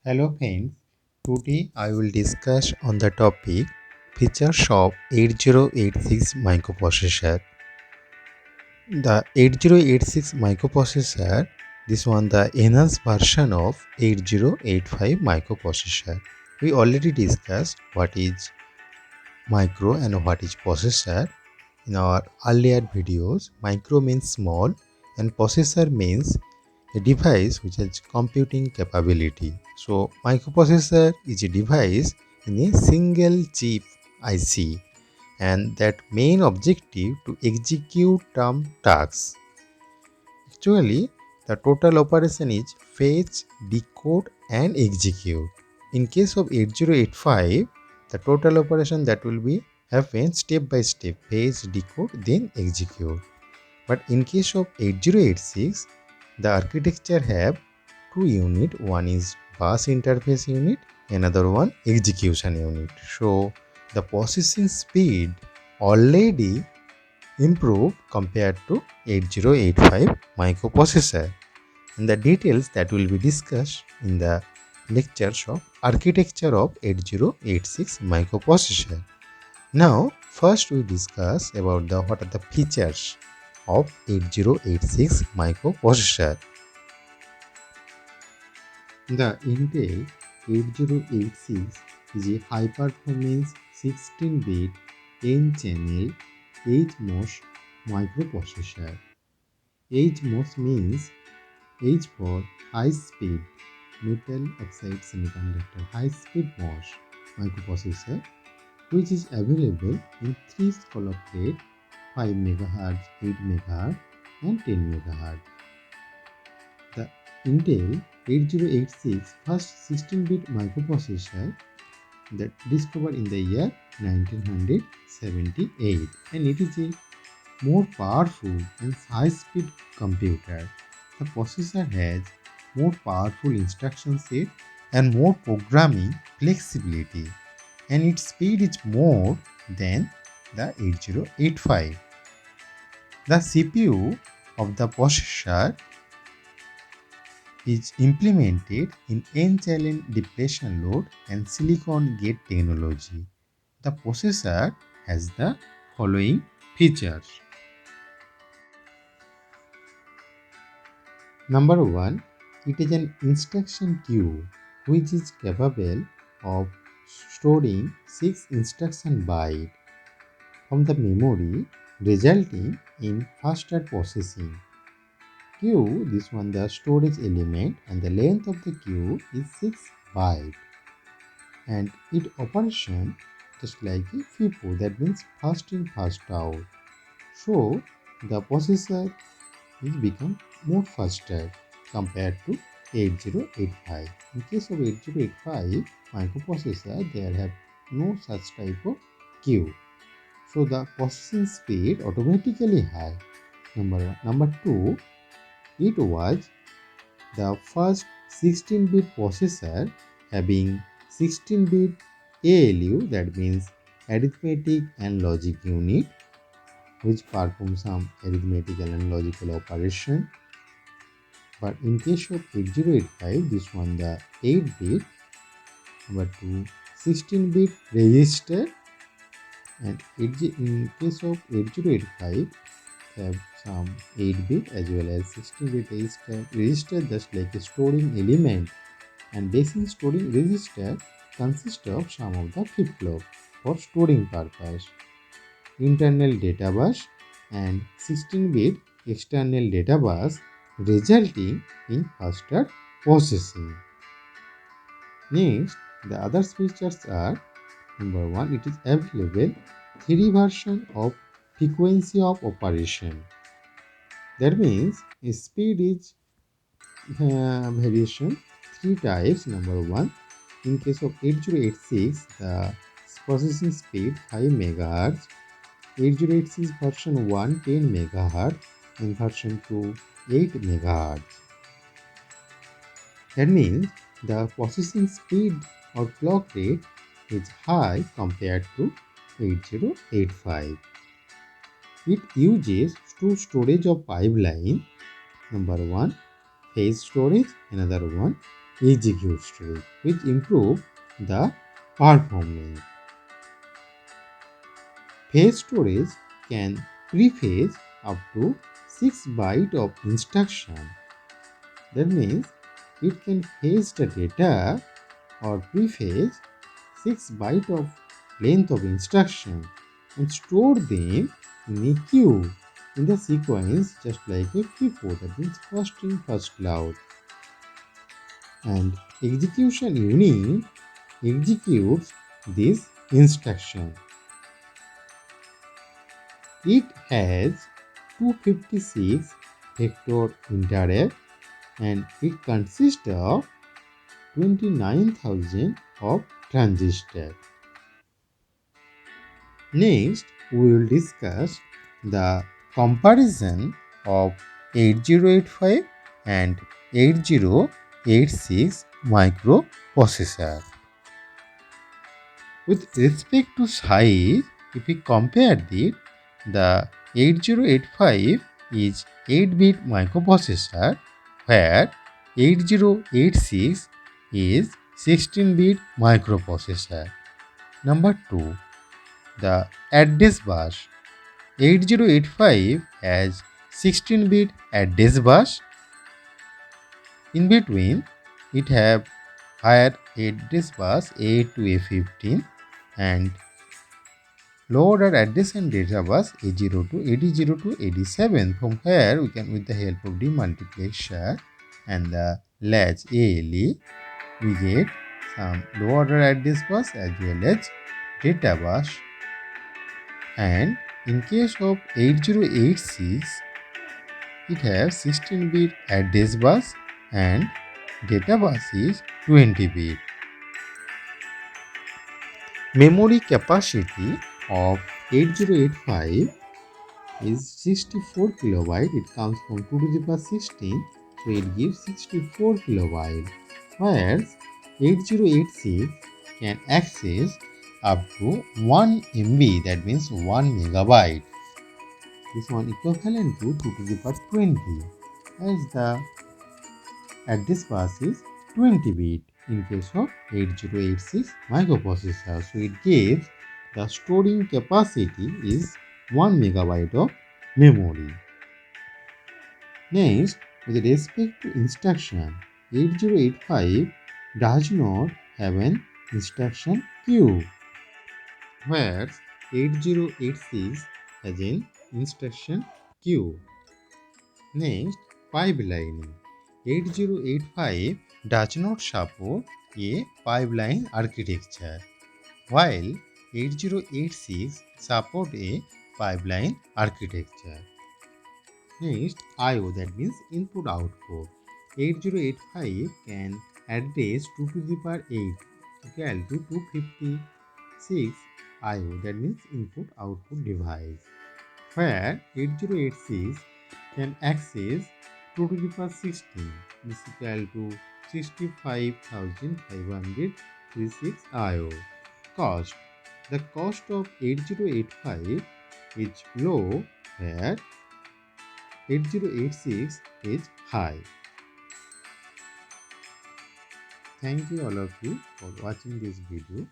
Hello friends, today I will discuss on the topic features of 8086 microprocessor. The 8086 microprocessor, this one the enhanced version of 8085 microprocessor. We already discussed what is micro and what is processor in our earlier videos. Micro means small and processor means a device which has computing capability. So microprocessor is a device in a single chip IC and that main objective to execute some tasks. Actually, the total operation is fetch, decode and execute. In case of 8085, the total operation that will be happen step by step, fetch, decode then execute. But in case of 8086, the architecture have two unit. One is bus interface unit, another one execution unit. So the processing speed already improved compared to 8085 microprocessor. And the details that will be discussed in the lectures of architecture of 8086 microprocessor. Now, first we discuss about the what are the features of 8086 microprocessor. The Intel 8086 is a high-performance 16-bit N-channel HMOS microprocessor. HMOS means H for high-speed metal oxide semiconductor high-speed MOS microprocessor, which is available in three scale of rate 5 MHz, 8 MHz and 10 MHz. The Intel 8086 first 16-bit microprocessor that discovered in the year 1978, and it is a more powerful and high-speed computer. The processor has more powerful instruction set and more programming flexibility, and its speed is more than the 8085. The CPU of the processor is implemented in N-channel depletion load and silicon gate technology. The processor has the following features. Number 1, it is an instruction queue which is capable of storing 6 instruction bytes from the memory, resulting in faster processing. Queue, this one the storage element, and the length of the queue is 6 bytes, and its operation just like a FIFO, that means first in first out. So the processor is become more faster compared to 8085. In case of 8085 microprocessor, there have no such type of queue. So the processing speed automatically high. Number one. Number two, it was the first 16-bit processor having 16-bit ALU, that means arithmetic and logic unit, which perform some arithmetical and logical operation. But in case of 8085, this one the 8-bit. Number two, 16-bit register, and in case of 8085 have some 8-bit as well as 16-bit register just like a storing element, and basic storing register consists of some of the flip-flop for storing purpose, internal data bus and 16-bit external data bus, resulting in faster processing. Next, the other features are: number 1, it is available 3 version of frequency of operation. That means speed is variation 3 types. Number 1, in case of 8086, the processing speed 5 MHz, 8086 version 1 10 MHz and version 2 8 MHz. That means the processing speed or clock rate is high compared to 8085. It uses two storage of pipeline. Number 1, phase storage, another one execute to it, which improve the performance. Phase storage can prephase up to 6 bytes of instruction. That means it can phase the data or prephase 6 bytes of length of instruction and store them in a queue in the sequence just like a FIFO, that means first in first out. And execution unit executes this instruction. It has 256 vector interrupt and it consists of 29,000 of transistors. Next, we will discuss the comparison of 8085 and 8086 microprocessor. With respect to size, if we compare it, the 8085 is 8-bit microprocessor where 8086 is 16-bit microprocessor. Number 2. The address bus. 8085 has 16-bit address bus. In between, it have higher address bus A to A15 and lower order address and data bus A0 to AD0 to AD7. From here, we can, with the help of demultiplexer and the latch ALE, we get some lower order address bus as well as data bus. And in case of 8086, it has 16-bit address bus and data bus is 20-bit. Memory capacity of 8085 is 64 kilobyte. It comes from 2 to the power 16, so it gives 64 kilobyte. Whereas 8086 can access up to 1 MB, that means 1 megabyte. This one equivalent to 2 to the power 20, as the address bus is 20 bit in case of 8086 microprocessor. So it gives the storing capacity is 1 megabyte of memory. Next, with respect to instruction, 8085 does not have an instruction queue, whereas 8086 has an instruction queue. Next, pipelining. 8085 does not support a pipeline architecture, while 8086 support a pipeline architecture. Next, I/O, that means input output. 8085 can address 2 to the power 8 equal to 256 I/O, that means input output device, where 8086 can access 2 to the power 16 is equal to 65,536 I/O. Cost. The cost of 8085 is low, where 8086 is high. Thank you all of you for watching this video.